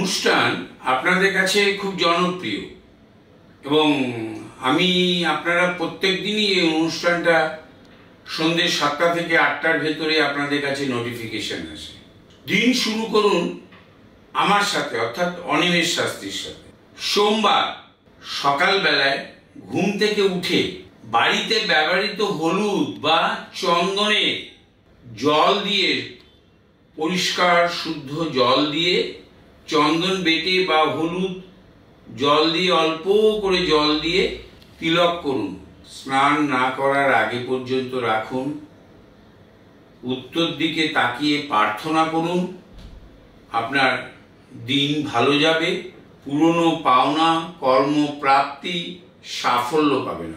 অনুষ্ঠান আপনাদের কাছে খুব জনপ্রিয় এবং আমি আপনারা প্রত্যেক দিনই এই অনুষ্ঠানটা সন্ধ্যে 7টা থেকে 8টার ভেতরে আপনাদের কাছে নোটিফিকেশন আসে। দিন শুরু করুন আমার সাথে, অর্থাৎ অনিমেষ শাস্ত্রীর সাথে। সোমবার সকালবেলায় ঘুম থেকে উঠে বাড়িতে ব্যবহৃত হলুদ বা চন্দনে জল দিয়ে, পরিষ্কার শুদ্ধ জল দিয়ে, চন্দন বেটে বা হলুদ জল দিয়ে, অল্প করে জল দিয়ে তিলক করুন। স্নান না করার আগে পর্যন্ত রাখুন। উত্তর দিকে তাকিয়ে প্রার্থনা করুন আপনার দিন ভালো যাবে, পুরনো পাওনা কর্মপ্রাপ্তি, সাফল্য পাবেন।